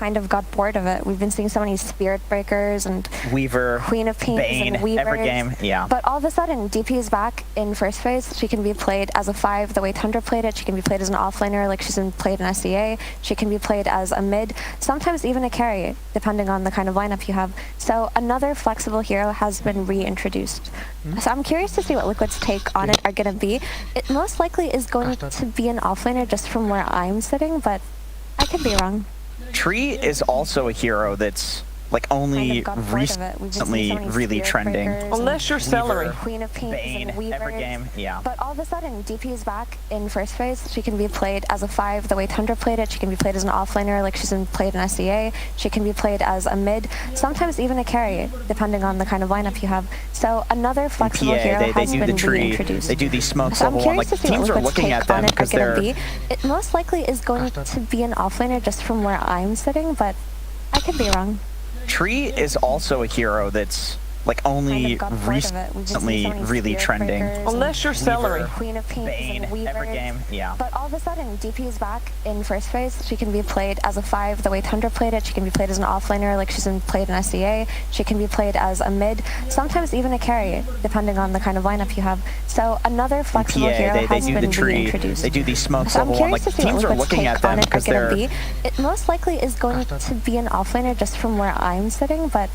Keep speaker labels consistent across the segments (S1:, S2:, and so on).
S1: kind of got bored of it. We've been seeing so many Spirit Breakers and
S2: Weaver,
S1: Queen of Pains
S2: Bane,
S1: and Weavers.
S2: every game, yeah.
S1: But all of a sudden, DP is back in first phase. She can be played as a 5, the way Tundra played it. She can be played as an offlaner, like she's been played in SEA. She can be played as a mid, sometimes even a carry, depending on the kind of lineup you have. So another flexible hero has been reintroduced. So I'm curious to see what Liquid's take on it are going to be. It most likely is going to be an offlaner just from where I'm sitting, but I could be wrong.
S2: Tree is also a hero that's like only recently really trending.
S3: Unless you're Celery.
S1: Queen of Pains
S2: Bane,
S1: and Weavers.
S2: every game, yeah.
S1: But all of a sudden, DP is back in first phase. She can be played as a 5, the way Tundra played it. She can be played as an offlaner, like she's been played in SEA. She can be played as a mid, sometimes even a carry, depending on the kind of lineup you have. So another flexible hero has been reintroduced.
S2: They do these smoke
S1: So I'm
S2: level 1, like
S1: curious to see
S2: teams
S1: what
S2: are
S1: Liquid's
S2: looking
S1: take
S2: at them
S1: on it are
S2: because
S1: going
S2: they're...
S1: to be. It most likely is going to be an offlaner just from where I'm sitting, but I could be wrong.
S2: Tree is also a hero that's like only recently really trending.
S3: Unless you're Celery.
S1: Queen of Pains
S2: Bane,
S1: and Weavers.
S2: every game, yeah.
S1: But all of a sudden, DP is back in first phase. She can be played as a 5, the way Tundra played it. She can be played as an offlaner, like she's been played in SEA. She can be played as a mid, sometimes even a carry, depending on the kind of lineup you have. So another flexible hero has been reintroduced.
S2: They do these smoke
S1: So I'm
S2: level 1,
S1: curious
S2: like
S1: to see
S2: teams
S1: what
S2: are
S1: Liquid's
S2: looking
S1: take
S2: at them
S1: on it are
S2: because
S1: going
S2: they're...
S1: to be. It most likely is going to be an offlaner just from where I'm sitting, but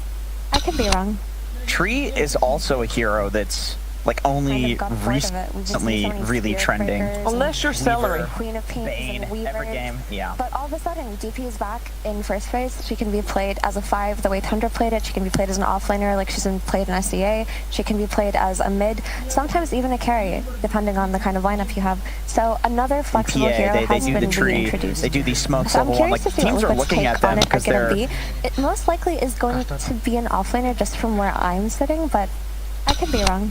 S1: I could be wrong.
S2: Tree is also a hero that's like only recently really trending.
S3: Unless you're Celery.
S1: Queen of Pains
S2: Bane,
S1: and Weavers.
S2: every game, yeah.
S1: But all of a sudden, DP is back in first phase. She can be played as a 5, the way Tundra played it. She can be played as an offlaner, like she's been played in SEA. She can be played as a mid, sometimes even a carry, depending on the kind of lineup you have. So another flexible hero has been reintroduced.
S2: They do these smoke
S1: So I'm
S2: level 1,
S1: curious
S2: like
S1: to see
S2: teams
S1: what
S2: are
S1: Liquid's
S2: looking
S1: take
S2: at them
S1: on it are
S2: because
S1: going to
S2: they're...
S1: be. It most likely is going to be an offlaner just from where I'm sitting, but I could be wrong.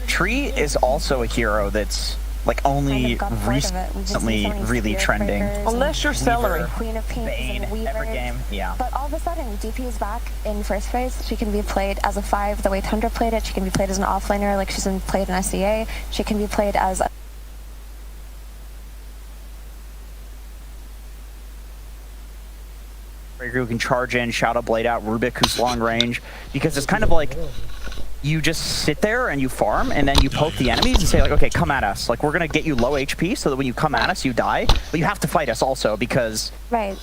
S2: Tree is also a hero that's like only recently really trending.
S3: Unless you're Celery.
S1: Queen of Pains
S2: Bane,
S1: and Weavers.
S2: every game, yeah.
S1: But all of a sudden, DP is back in first phase. She can be played as a 5, the way Tundra played it. She can be played as an offlaner, like she's been played in SEA. She can be played as a
S2: who can charge in, shout a blade out, Rubik who's long range, because it's kind of like you just sit there and you farm and then you poke the enemies and say like, okay, come at us. Like we're gonna get you low HP so that when you come at us, you die, but you have to fight us also because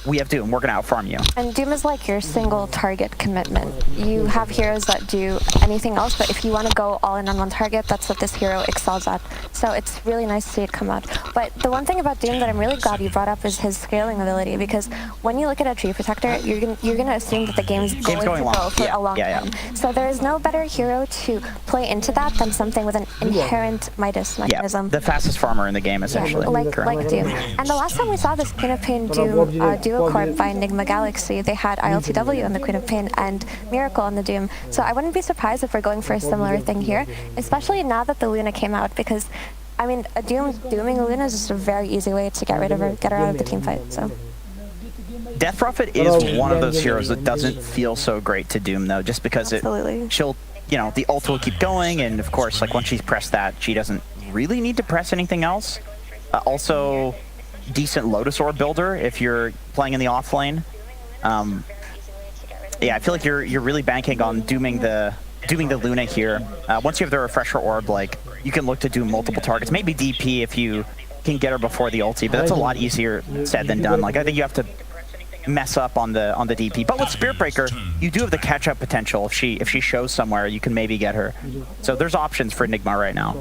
S2: we have Doom, we're gonna out farm you.
S1: And Doom is like your single target commitment. You have heroes that do anything else, but if you want to go all in on one target, that's what this hero excels at. So it's really nice to see it come out. But the one thing about Doom that I'm really glad you brought up is his scaling ability, because when you look at a Tree Protector, you're gonna assume that the game's going to go for a long time. So there is no better hero to play into that than something with an inherent Midas mechanism.
S2: Yeah, the fastest farmer in the game, essentially.
S1: Like Doom. And the last time we saw this Queen of Pain Doom duo corp by Nigma Galaxy, they had ILTW on the Queen of Pain and Miracle on the Doom. So I wouldn't be surprised if we're going for a similar thing here, especially now that the Luna came out, because I mean, dooming a Luna is just a very easy way to get rid of her, get her out of the team fight. So.
S2: Death Prophet is one of those heroes that doesn't feel so great to Doom though, just because she'll, you know, the ult will keep going, and of course, like once she's pressed that, she doesn't really need to press anything else. Also, decent Lotus Orb builder if you're playing in the off lane. Yeah, I feel like you're really banking on dooming the Luna here. Once you have the Refresher Orb, like you can look to do multiple targets, maybe DP if you can get her before the ulti, but that's a lot easier said than done. Like I think you have to mess up on the DP, but with Spirit Breaker, you do have the catch-up potential. If she shows somewhere, you can maybe get her. So there's options for Nigma right now.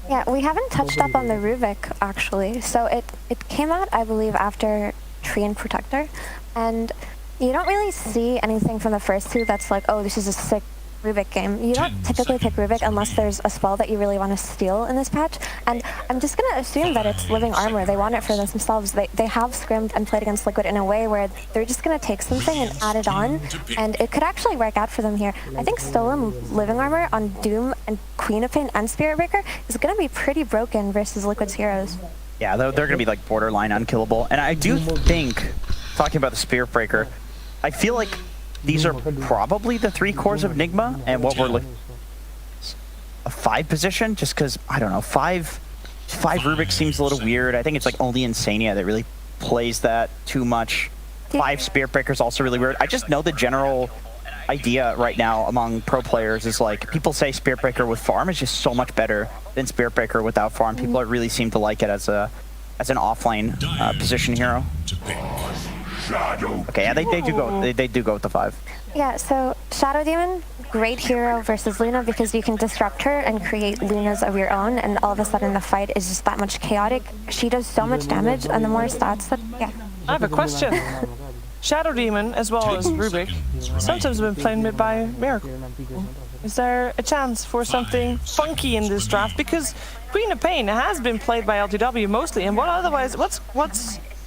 S1: Yeah, we haven't touched up on the Rubik actually. So it came out, I believe, after Tree and Protector, and you don't really see anything from the first two that's like, oh, this is a sick Rubik game. You don't typically pick Rubik unless there's a spell that you really want to steal in this patch, and I'm just going to assume that it's Living Armor. They want it for themselves. They have scrimmed and played against Liquid in a way where they're just going to take something and add it on, and it could actually work out for them here. I think Stolen Living Armor on Doom and Queen of Pain and Spirit Breaker is going to be pretty broken versus Liquid's heroes.
S2: Yeah, they're going to be like borderline unkillable, and I do think, talking about the Spirit Breaker, I feel like these are probably the 3 cores of Nigma, and what we're looking a 5 position, just because I don't know, 5 Rubik seems a little weird. I think it's like only Insania that really plays that too much. 5 Spirit Breaker is also really weird. I just know the general idea right now among pro players is like people say Spirit Breaker with farm is just so much better than Spirit Breaker without farm. People really seem to like it as an offlane position hero. Okay, yeah, they do go with the 5.
S1: Yeah, so Shadow Demon, great hero versus Luna because you can disrupt her and create Lunas of your own, and all of a sudden the fight is just that much chaotic. She does so much damage, and the more stats that, yeah.
S3: I have a question. Shadow Demon, as well as Rubik, sometimes have been playing mid by Miracle. Is there a chance for something funky in this draft? Because Queen of Pain has been played by LTW mostly, and what's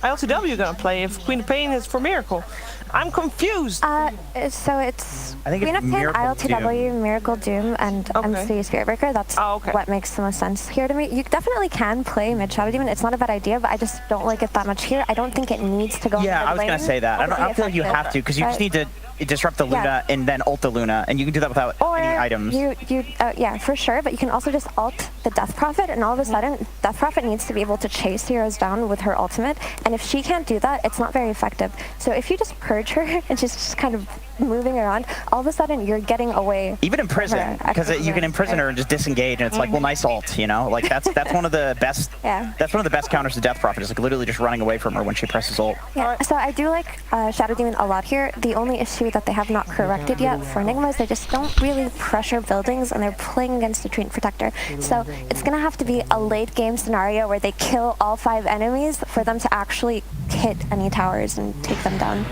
S3: LTW gonna play if Queen of Pain is for Miracle? I'm confused.
S1: So it's Queen of Pain, ILTW, Miracle Doom, and MC Spirit Breaker. That's what makes the most sense here to me. You definitely can play mid Shadow Demon. It's not a bad idea, but I just don't like it that much here. I don't think it needs to go.
S2: Yeah, I was gonna say that. I don't feel like you have to because you just need to disrupt the Luna and then ult the Luna, and you can do that without any items.
S1: Yeah, for sure. But you can also just ult the Death Prophet, and all of a sudden, Death Prophet needs to be able to chase heroes down with her ultimate. And if she can't do that, it's not very effective. So if you just purge her and just kind of moving around, all of a sudden you're getting away.
S2: Even in prison, because you can imprison her and just disengage, and it's like, well, nice ult, you know? Like that's one of the best.
S1: Yeah.
S2: That's one of the best counters to Death Prophet. Is like literally just running away from her when she presses ult.
S1: Yeah. So I do like Shadow Demon a lot here. The only issue that they have not corrected yet for Nigma is they just don't really pressure buildings, and they're playing against the Treant Protector. So it's gonna have to be a late game scenario where they kill all 5 enemies for them to actually hit any towers and take them down.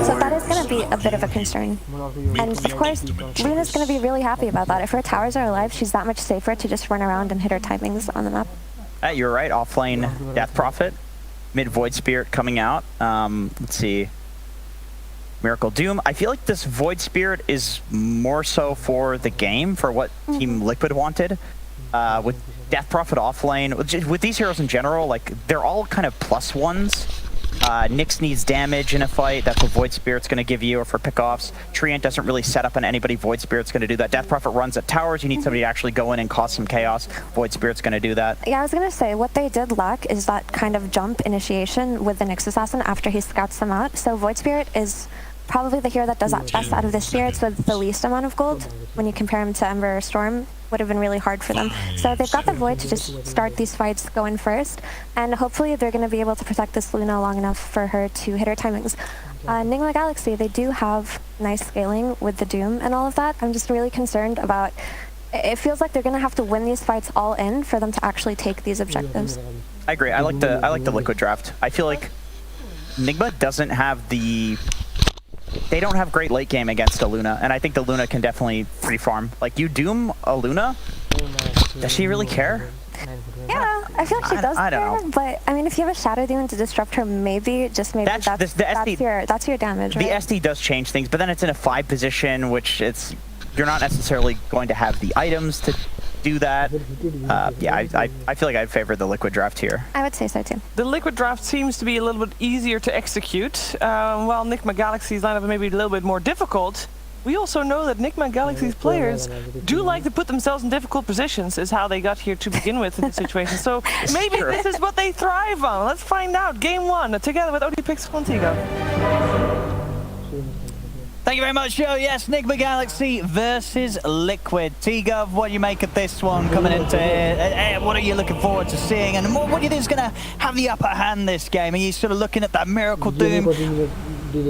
S1: So that is gonna be a bit of a concern. And of course, Luna's going to be really happy about that. If her towers are alive, she's that much safer to just run around and hit her timings on the map.
S2: You're right, offlane Death Prophet, mid Void Spirit coming out. Let's see. Miracle Doom. I feel like this Void Spirit is more so for the game, for what Team Liquid wanted. With Death Prophet offlane, with these heroes in general, like they're all kind of +1s. Nyx needs damage in a fight. That's what Void Spirit's going to give you, or for pickoffs. Treant doesn't really set up on anybody. Void Spirit's going to do that. Death Prophet runs at towers. You need somebody to actually go in and cause some chaos. Void Spirit's going to do that.
S1: Yeah, I was going to say, what they did lack is that kind of jump initiation with the Nyx Assassin after he scouts them out. So Void Spirit is probably the hero that does that best out of the spirits with the least amount of gold. When you compare him to Ember or Storm, would have been really hard for them. So they've got the Void to just start these fights going first, and hopefully they're going to be able to protect this Luna long enough for her to hit her timings. Nigma Galaxy, they do have nice scaling with the Doom and all of that. I'm just really concerned about, it feels like they're going to have to win these fights all in for them to actually take these objectives.
S2: I agree. I like the Liquid draft. I feel like Nigma doesn't have the... They don't have great late game against a Luna, and I think the Luna can definitely free farm. Like, you doom a Luna, does she really care?
S1: Yeah, I feel like she does care, but I mean, if you have a Shadow Demon to disrupt her, maybe, just maybe that's your damage, right?
S2: The SD does change things, but then it's in a 5 position, which you're not necessarily going to have the items to do that. Yeah, I feel like I'd favor the Liquid draft here.
S1: I would say so too.
S3: The Liquid draft seems to be a little bit easier to execute, while Nigma Galaxy's lineup may be a little bit more difficult. We also know that Nigma Galaxy's players do like to put themselves in difficult positions, is how they got here to begin with in this situation. So maybe this is what they thrive on. Let's find out. Game 1, together with ODPix Contigo.
S4: Thank you very much, Joe. Yes, Nigma Galaxy versus Liquid. T-Gov, what do you make of this one coming into here? What are you looking forward to seeing? And what do you think is going to have the upper hand this game? Are you sort of looking at that Miracle Doom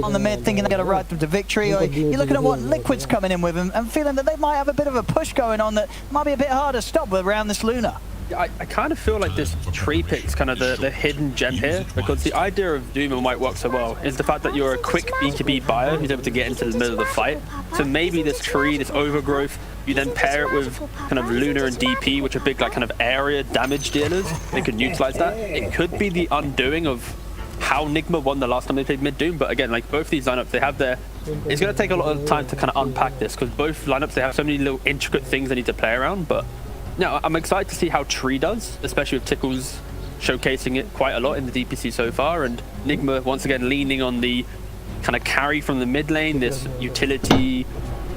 S4: on the mid, thinking they're going to ride them to victory? Or you're looking at what Liquid's coming in with and feeling that they might have a bit of a push going on that might be a bit hard to stop around this Luna?
S5: I kind of feel like this tree pick's kind of the hidden gem here, because the idea of Doom and White work so well is the fact that you're a quick B2B buyer who's able to get into the middle of the fight. So maybe this tree, this overgrowth, you then pair it with kind of Luna and DP, which are big like kind of area damage dealers. They could utilize that. It could be the undoing of how Nigma won the last time they played mid-Doom, but again, like both these lineups, they have their... It's going to take a lot of time to kind of unpack this, because both lineups, they have so many little intricate things they need to play around, but no, I'm excited to see how Tree does, especially with Tickles showcasing it quite a lot in the DPC so far, and Nigma once again leaning on the kind of carry from the mid lane, this utility,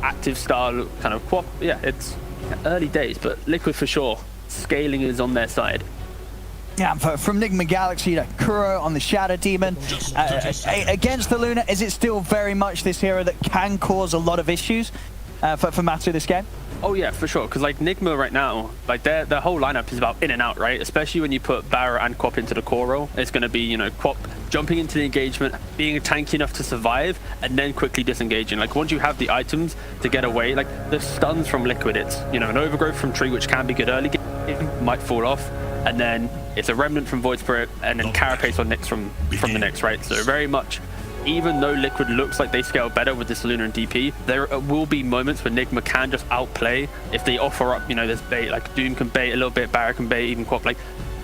S5: active style kind of quap. Yeah, it's early days, but Liquid for sure. Scaling is on their side.
S4: Yeah, from Nigma Galaxy to Kuro on the Shadow Demon. Against the Luna, is it still very much this hero that can cause a lot of issues for Matsu this game?
S5: Oh yeah, for sure. Because like Nigma right now, like their whole lineup is about in and out, right? Especially when you put Barra and Quap into the core role, it's going to be, you know, Quap jumping into the engagement, being tanky enough to survive, and then quickly disengaging. Like once you have the items to get away, like the stuns from Liquid, it's, you know, an overgrowth from Tree, which can be good early game, might fall off, and then it's a remnant from Void Spirit, and then Carapace on Nyx from the Nyx, right? So very much. Even though Liquid looks like they scale better with this Luna and DP, there will be moments where Nigma can just outplay if they offer up, you know, this bait. Like Doom can bait a little bit, Barra can bait, even Quap. Like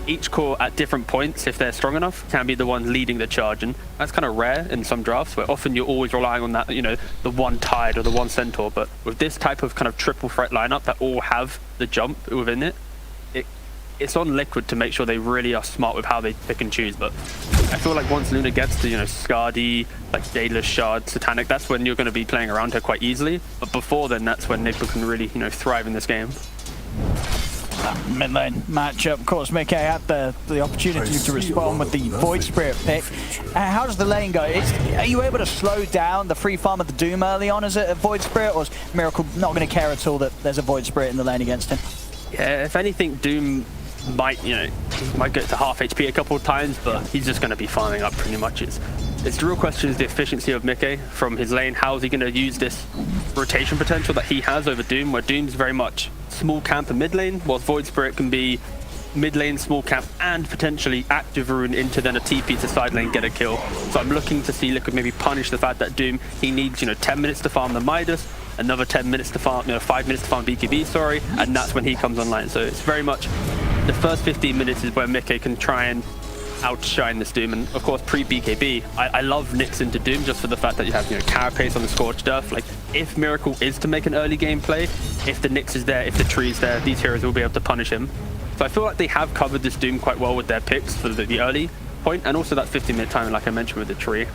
S5: each core at different points, if they're strong enough, can be the one leading the charge. And that's kind of rare in some drafts where often you're always relying on that, you know, the one Tide or the one Centaur. But with this type of kind of triple threat lineup that all have the jump within it, it's on Liquid to make sure they really are smart with how they pick and choose. But I feel like once Luna gets to, you know, Skadi, like Daedalus, Shard, Satanic, that's when you're going to be playing around her quite easily. But before then, that's when Nigma can really, you know, thrive in this game.
S4: Mid lane matchup. Of course, Mickey had the opportunity to respond with the Void Spirit pick. How does the lane go? Are you able to slow down the free farm of the Doom early on as a Void Spirit, or is Miracle not going to care at all that there's a Void Spirit in the lane against him?
S5: Yeah, if anything, Doom might get to half HP a couple of times, but he's just going to be farming up pretty much. It's the real question is the efficiency of Mickey from his lane. How is he going to use this rotation potential that he has over Doom, where Doom's very much small camp and mid lane, whilst Void Spirit can be mid lane, small camp, and potentially active rune into then a TP to side lane, get a kill. So I'm looking to see Liquid maybe punish the fact that Doom, he needs, you know, 10 minutes to farm the Midas, another 10 minutes to farm, 5 minutes to farm BKB, sorry, and that's when he comes online. So it's very much the first 15 minutes is where Mickey can try and outshine this Doom. And of course, pre-BKB, I love Nyx into Doom just for the fact that you have, you know, Carapace on the Scorched Earth. Like, if Miracle is to make an early game play, if the Nyx is there, if the Tree is there, these heroes will be able to punish him. So I feel like they have covered this Doom quite well with their picks for the early point, and also that 15-minute timing, like I mentioned with the Tree.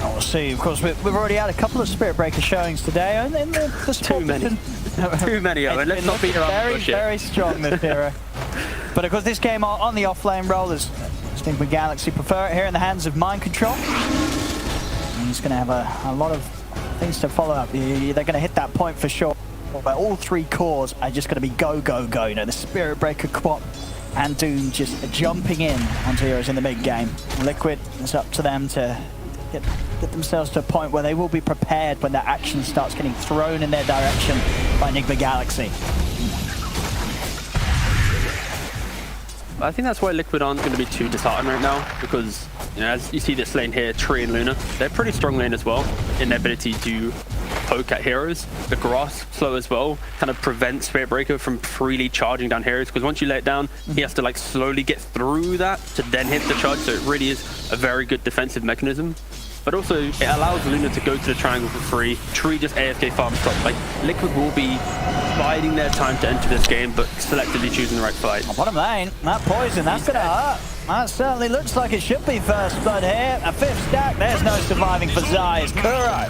S4: We'll see. Of course, we've already had a couple of Spirit Breaker showings today, and the
S5: Too many. Too many of it. Let's not beat around the bush yet. Very strong, this hero.
S4: But of course, this game on the offlane role is Nigma Galaxy prefer it here in the hands of Mind Control. And he's going to have a lot of things to follow up. They're going to hit that point for sure. But all three cores are just going to be go, go, go. You know, the Spirit Breaker, Quap, and Doom just jumping in onto heroes in the mid game. Liquid, it's up to them to get themselves to a point where they will be prepared when that action starts getting thrown in their direction by Nigma Galaxy.
S5: I think that's why Liquid aren't going to be too disheartened right now, because, you know, as you see this lane here, Tree and Luna, they're pretty strong lane as well in their ability to poke at heroes. The grass slow as well kind of prevents Spirit Breaker from freely charging down heroes, because once you lay it down, he has to like slowly get through that to then hit the charge. So it really is a very good defensive mechanism. But also, it allows Luna to go to the triangle for free. Tree just AFK farm stop. Like, Liquid will be biding their time to enter this game, but selectively choosing the right fight.
S4: Bottom lane, that poison, that's going to hurt. That certainly looks like it should be first blood here. A fifth stack, there's no surviving for Zai. It's Kuro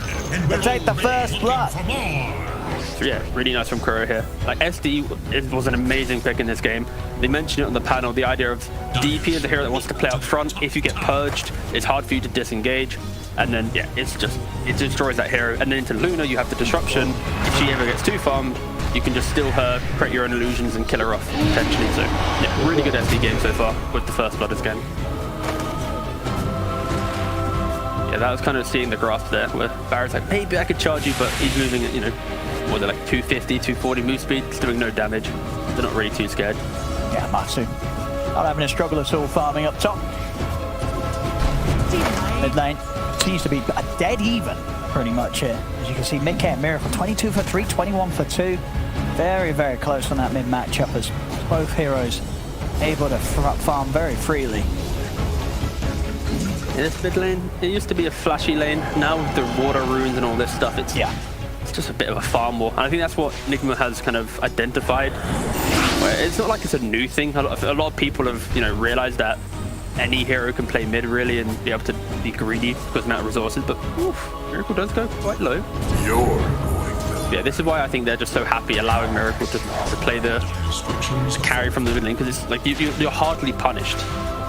S4: to take the first blood.
S5: So yeah, really nice from Kuro here. Like, SD was an amazing pick in this game. They mentioned it on the panel, the idea of DP is a hero that wants to play up front. If you get purged, it's hard for you to disengage. And then, yeah, it destroys that hero. And then into Luna, you have the disruption. If she ever gets too farmed, you can just steal her, create your own illusions, and kill her off, potentially. So, yeah, really good SD game so far with the first blood again. Yeah, that was kind of seeing the grasp there, where Barrett's like, maybe I could charge you, but he's moving at, you know, what, they're like 250, 240 move speed, it's doing no damage. They're not really too scared.
S4: Yeah, Matsu not having a struggle at all farming up top. Mid lane seems to be a dead even pretty much here. As you can see, Mickey and Miracle 22 for 3, 21 for 2. Very, very close on that mid matchup as both heroes able to farm very freely.
S5: In this mid lane, it used to be a flashy lane. Now with the water runes and all this stuff, it's just a bit of a farm war. And I think that's what Nigma has kind of identified. Where it's not like it's a new thing. A lot of people have, you know, realized that any hero can play mid really and be able to be greedy because of the amount of resources, but oof, Miracle does go quite low.
S6: You're going to
S5: Yeah, this is why I think they're just so happy allowing Miracle to play the carry from the mid lane, because it's like you're hardly punished.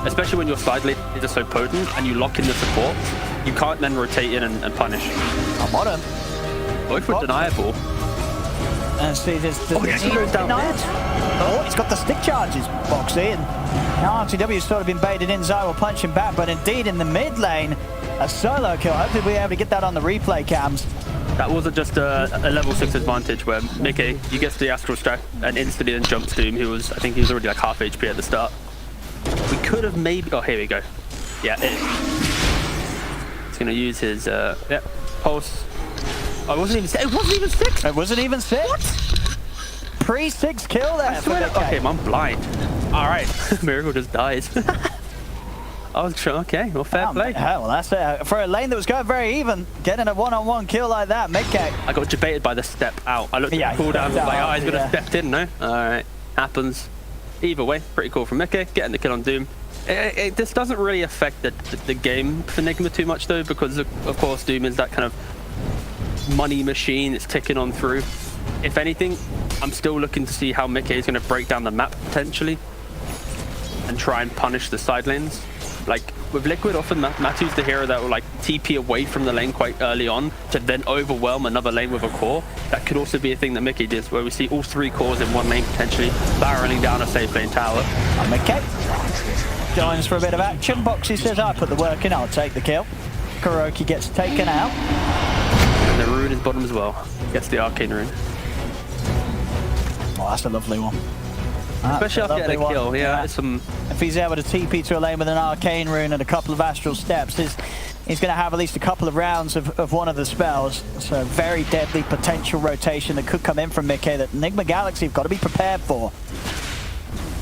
S5: Especially when your side lane is so potent and you lock in the support, you can't then rotate in and punish.
S4: I'm on him.
S5: Both were deniable.
S4: And see, there's the
S5: he goes down mid.
S4: Oh, he's got the stick charges, Boxy. And now RTW's sort of been baited in. Zai will punch him back, but indeed in the mid lane, a solo kill. Hopefully we'll be able to get that on the replay cams.
S5: That wasn't just a level 6 advantage where Mickey, he gets the Astral Stack and instantly then jumps Doom, who was, I think he was already like half HP at the start. We could have maybe, oh, here we go. Yeah, he's going to use his, pulse. Oh, it wasn't even 6. It wasn't even 6.
S4: It wasn't even 6? What? Pre-6 kill there.
S5: Okay, I'm blind. All right, Miracle just dies. I was sure, okay, well, fair play.
S4: Well, that's it. For a lane that was going very even, getting a one-on-one kill like that, mid-K.
S5: I got debated by the step out. I looked at the cooldown, was like, oh, he's going to step in, no? All right, happens. Either way, pretty cool from Mickey, getting the kill on Doom. This doesn't really affect the game for Nigma too much, though, because, of course, Doom is that kind of money machine. It's ticking on through. If anything, I'm still looking to see how Mickey is going to break down the map, potentially, and try and punish the side lanes. Like, with Liquid, often Matu's the hero that will, like, TP away from the lane quite early on to then overwhelm another lane with a core. That could also be a thing that Mickey does, where we see all 3 cores in one lane, potentially barreling down a safe lane tower.
S4: And Mickey joins for a bit of action. Boxy says, I put the work in, I'll take the kill. Kuroki gets taken out.
S5: And the rune is bottom as well. Gets the arcane rune.
S4: Oh, that's a lovely one.
S5: Especially after getting a kill, yeah.
S4: If he's able to TP to a lane with an arcane rune and a couple of astral steps, he's going to have at least a couple of rounds of one of the spells. So very deadly potential rotation that could come in from Mickey that Nigma Galaxy have got to be prepared for.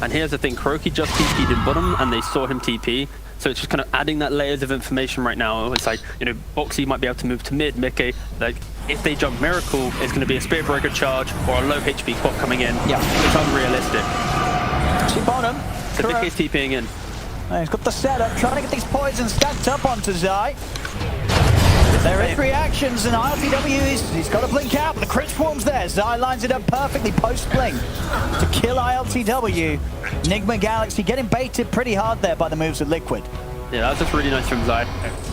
S5: And here's the thing, Kuroki just TP'd in bottom and they saw him TP. So it's just kind of adding that layers of information right now. It's like, you know, Boxy might be able to move to mid, Mickey, like, if they jump Miracle, it's going to be a Spirit Breaker charge or a low HP quad coming in. Yeah. It's unrealistic.
S4: See bottom.
S5: So Mickey's TPing in.
S4: He's got the setup, trying to get these poisons stacked up onto Zai. There is reactions, and ILTW he's got to blink out, but the crit swarm's there. Zai lines it up perfectly post-blink to kill ILTW. Nigma Galaxy getting baited pretty hard there by the moves of Liquid.
S5: Yeah, that's just really nice from Zai.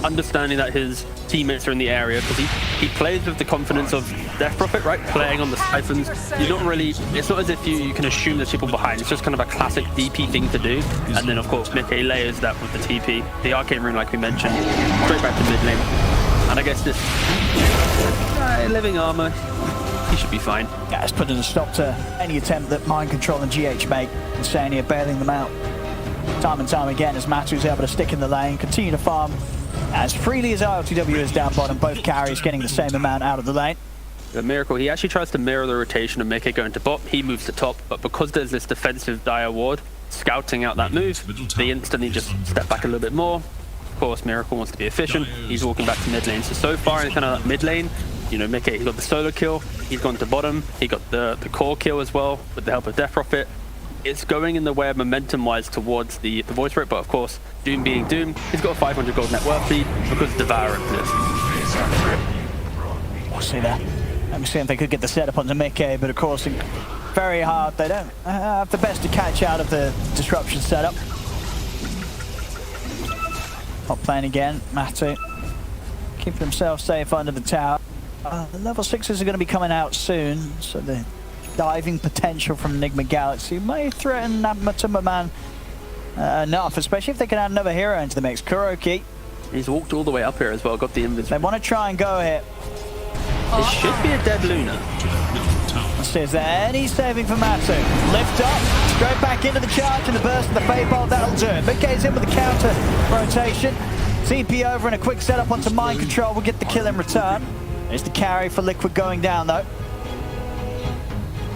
S5: Understanding that his teammates are in the area, because he plays with the confidence of Death Prophet, right? Playing on the siphons. You're not really, it's not as if you can assume there's people behind. It's just kind of a classic DP thing to do. And then, of course, Mickey layers that with the TP. The arcane rune, like we mentioned, straight back to mid lane. And I guess this living armor, he should be fine.
S4: Yeah, it's putting a stop to any attempt that Mind Control and GH make. Insania bailing them out time and time again as Matu's able to stick in the lane, continue to farm as freely as ILTW is down bottom. Both carries getting the same amount out of the lane.
S5: The Miracle, he actually tries to mirror the rotation of Mickey going to bot. He moves to top, but because there's this defensive Dire ward scouting out that move, they instantly just step back a little bit more. Of course, Miracle wants to be efficient. He's walking back to mid lane. So far in kind of mid lane, you know, Mickey, he got the solo kill. He's gone to bottom. He got the core kill as well with the help of Death Prophet. It's going in the way of momentum-wise towards the voice rate, but of course, Doom being Doom, he's got a 500 gold net worth lead because Devour exists.
S4: We'll see that. Let me see if they could get the setup onto Mickey, but of course, very hard. They don't have the best to catch out of the disruption setup. Top lane again, Matu. Keeping himself safe under the tower. The level 6s are going to be coming out soon, so the diving potential from Nigma Galaxy may threaten Matumba enough, especially if they can add another hero into the mix. Kuroki.
S5: He's walked all the way up here as well, got the invis.
S4: They want to try and go here.
S5: It should be a dead Luna.
S4: Let's see, is there any saving for Matu? Lift up, straight back into the charge and the burst of the Fade Bolt, that'll do it. Mickey's in with the counter rotation. TP over and a quick setup onto Mind Control will get the kill in return. There's the carry for Liquid going down though.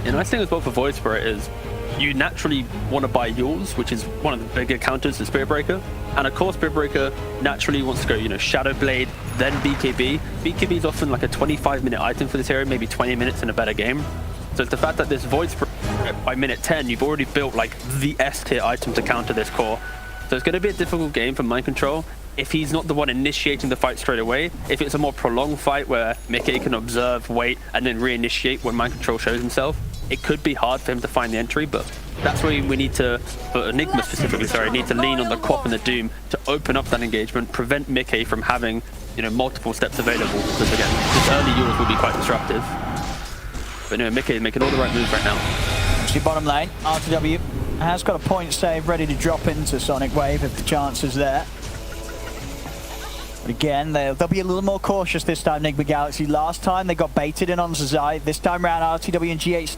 S5: The nice thing as well for Void Spirit is you naturally want to buy yours, which is one of the bigger counters to Spirit Breaker. And of course, Spirit Breaker naturally wants to go, you know, Shadow Blade, then BKB. BKB is often like a 25-minute item for this area, maybe 20 minutes in a better game. So it's the fact that this Void Spirit, by minute 10, you've already built like the S-tier item to counter this core. So it's going to be a difficult game for Mind Control. if he's not the one initiating the fight straight away, if it's a more prolonged fight where Mickey can observe, wait, and then reinitiate when mind control shows himself, it could be hard for him to find the entry, but that's where we need to, for Nigma specifically, sorry, need to lean on the Quap and the Doom to open up that engagement, prevent Mickey from having, you know, multiple steps available, because again, this early yours will be quite disruptive. But anyway, Mickey is making all the right moves right now.
S4: See bottom lane, RTW has got a point save ready to drop into Sonic Wave if the chance is there. But again, they'll be a little more cautious this time, Nigma Galaxy. Last time they got baited in on Zai. This time around, RTW and GH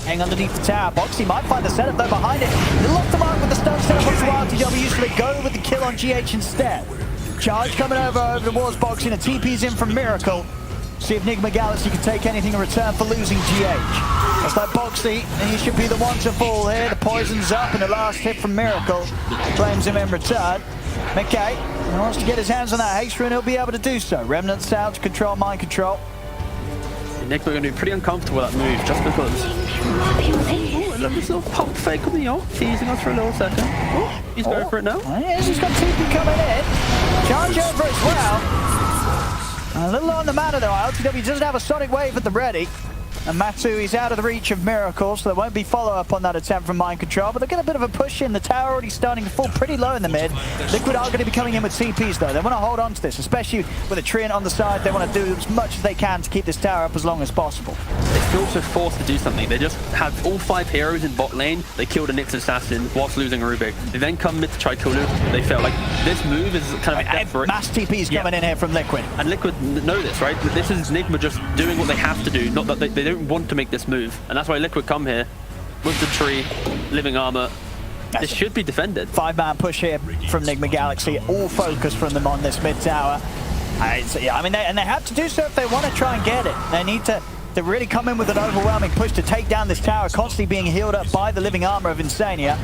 S4: hang underneath the tower. Boxy might find the setup though behind it. They'll lock the mark with the stun setup onto RTW, so they go with the kill on GH instead. Charge coming over towards Boxy, and a TP's in from Miracle. See if Nigma Galaxy can take anything in return for losing GH. That's like Boxy, and he should be the one to fall here. The poison's up, and the last hit from Miracle claims him in return. McKay wants to get his hands on that haste rune, he'll be able to do so. Remnant's out to control mind control.
S5: Nigma going to be pretty uncomfortable with that move, just because. Oh, I love this little pump fake on the ult, teasing us for a little second. Oh, he's going for it now.
S4: Yes, he's got TP coming in. Charge over as well. A little on the matter though, LTW doesn't have a Sonic Wave at the ready. And Matu, he's out of the reach of Miracle, so there won't be follow-up on that attempt from Mind Control, but they'll get a bit of a push in. The tower already starting to fall pretty low in the mid. Liquid are going to be coming in with CPs though. They want to hold on to this, especially with a Treant on the side. They want to do as much as they can to keep this tower up as long as possible.
S5: They feel also forced to do something. They just have all 5 heroes in bot lane. They killed a Nyx assassin whilst losing a Rubik. They then come mid to try Kulu. They fail. Like, this move is kind of desperate.
S4: Mass TPs coming in here from Liquid.
S5: And Liquid know this, right? This is Nigma just doing what they have to do, not that they don't want to make this move. And that's why Liquid come here with the tree, living armor. This should be defended.
S4: 5-man push here from Nigma Galaxy. All focus from them on this mid tower. Yeah, I mean, they have to do so if they want to try and get it. They need to really come in with an overwhelming push to take down this tower, constantly being healed up by the living armor of Insania.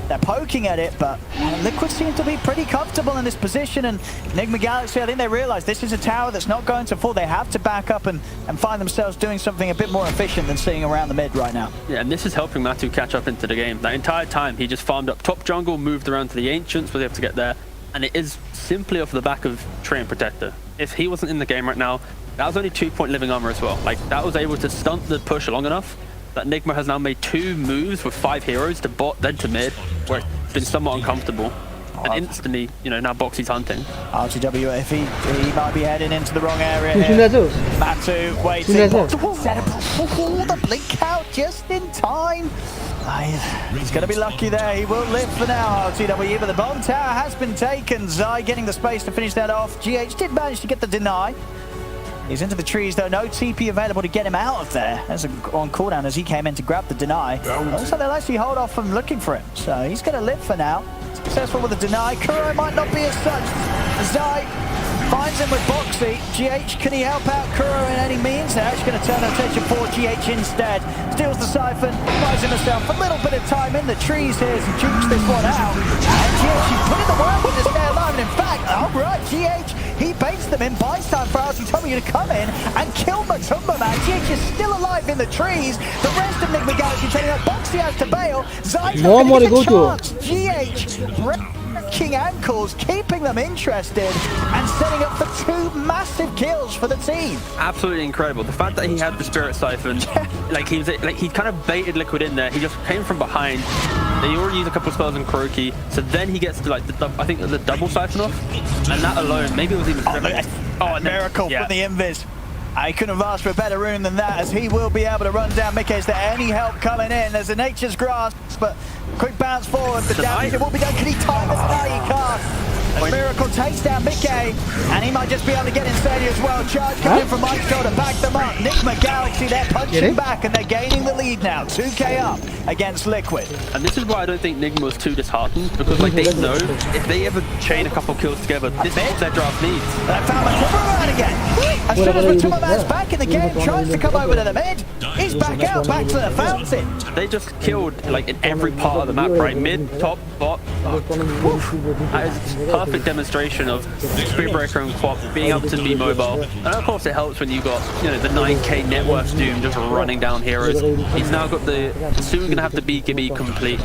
S4: They're poking at it, but Liquid seem to be pretty comfortable in this position, and Nigma Galaxy, I think they realize this is a tower that's not going to fall. They have to back up and find themselves doing something a bit more efficient than sitting around the mid right now.
S5: Yeah, and this is helping Matu catch up into the game. That entire time, he just farmed up top jungle, moved around to the Ancients, was able to get there, and it is simply off the back of Treant Protector. If he wasn't in the game right now, that was only 2-point living armor as well. Like, that was able to stunt the push long enough that Nigma has now made 2 moves with 5 heroes to bot, then to mid, where it's been somewhat uncomfortable. And instantly, you know, now Boxy's hunting.
S4: RTW, if he might be heading into the wrong area here. Matu waiting. Set up the blink out just in time. He's going to be lucky there. He will live for now, RTW, but the bomb tower has been taken. Zai getting the space to finish that off. GH did manage to get the deny. He's into the trees though, no TP available to get him out of there. That's on cooldown as he came in to grab the deny. Looks like they'll actually hold off from looking for him. So he's going to live for now. Successful with the deny. Kuro might not be as such. Zai finds him with Boxy. GH, can he help out Kuro in any means? They're actually going to turn their attention for GH instead. Steals the siphon, buys himself a little bit of time in the trees here as he jukes this one out. And GH, he's putting the work with to stay alive. And in fact, alright, GH, he baits them in, buys time for RTW to come in and kill Matumba, man. GH is still alive in the trees. The rest of Nigma Galaxy turning up. Boxy has to bail. Zai's not going to get a chance. GH breaking ankles, keeping them interested and setting up for 2 massive kills for the team.
S5: Absolutely incredible. The fact that he had the Spirit Siphon, he kind of baited Liquid in there. He just came from behind. They already used a couple of spells in Kuroki, so then he gets to like I think the double siphon off, and that alone, maybe it was even
S4: and Miracle from the Invis. I couldn't have asked for a better rune than that, as he will be able to run down Mickey. Is there any help coming in? There's a Nature's Grasp, but quick bounce forward. The damage will be done. Can he time this? No, he can't. As Miracle takes down Mickey, and he might just be able to get Insania as well. Charge coming in from Micro to back them up. Nigma Galaxy, they're punching back, and they're gaining the lead now. 2K up against Liquid.
S5: And this is why I don't think Nigma was too disheartened, because like they know if they ever chain a couple kills together, this is what their draft needs.
S4: And I found Matumba again. As soon as Matumba's back in the game, tries to come over to the mid. He's back out, back to the fountain.
S5: They just killed like in every part of the map, right? Mid, top, bot. That is perfect demonstration of Speedbreaker and Quap being able to be mobile. And of course it helps when you got, you know, the 9k net worth Doom just running down heroes. He's now got the soon gonna have the BKB complete.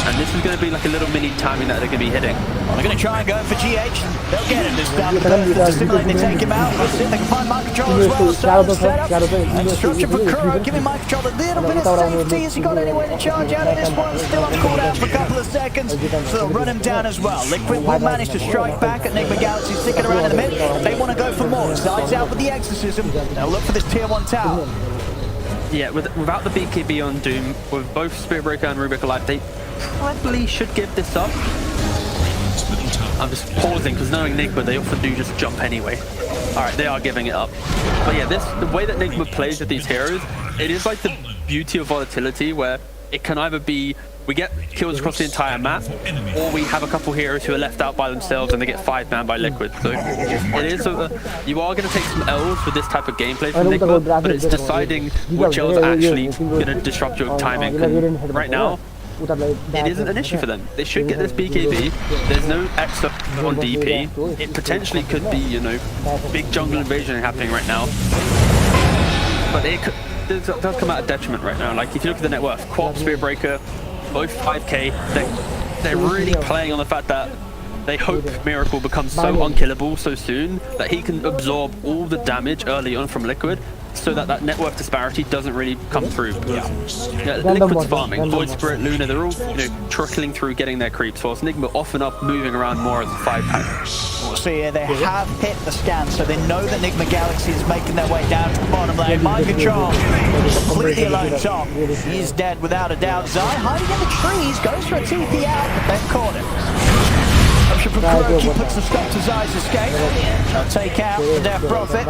S5: And this is going to be like a little mini timing that they're going to be hitting.
S4: Well, they're going to try and go for GH. They'll get him this time. To simulate, they take him out. Let's see if they can find mind control as well. So set up. Instruction for Kuro, giving mind control a little bit of safety. Has he got any way to charge out of this one? Still on cooldown for a couple of seconds. So they'll run him down as well. Liquid will manage to strike back at Nigma Galaxy, sticking around in the mid. They want to go for more. Sides out with the exorcism. They'll look for this tier 1 tower.
S5: Yeah, without the BKB on Doom, with both Spirit Breaker and Rubik alive, they probably should give this up. I'm just pausing because knowing Nigma, they often do just jump anyway. All right, they are giving it up. But yeah, the way that Nigma plays with these heroes, it is like the beauty of volatility where it can either be we get kills across the entire map, or we have a couple heroes who are left out by themselves and they get 5-man by Liquid. So it is you are going to take some L's with this type of gameplay from Nigma, but it's deciding which L's are actually going to disrupt your timing. And right now, it isn't an issue for them. They should get this BKB. There's no extra on DP. It potentially could be, you know, big jungle invasion happening right now. But it does come out of detriment right now. Like, if you look at the net worth, Quap, Spirit Breaker, both 5k, they're really playing on the fact that they hope Miracle becomes so unkillable so soon that he can absorb all the damage early on from Liquid, so that that net worth disparity doesn't really come through. Because Liquid's farming, Void Spirit, Luna, they're all, you know, trickling through getting their creeps, whilst Nigma often up moving around more as a 5-pack.
S4: So yeah, they have hit the scan, so they know that Nigma Galaxy is making their way down to the bottom lane. Mind control, completely alone top. He's dead without a doubt. Zai hiding in the trees, goes for a TP out, but they've caught him. Option from Kuroki puts the stop to Zai's escape. They'll take out the Death Prophet.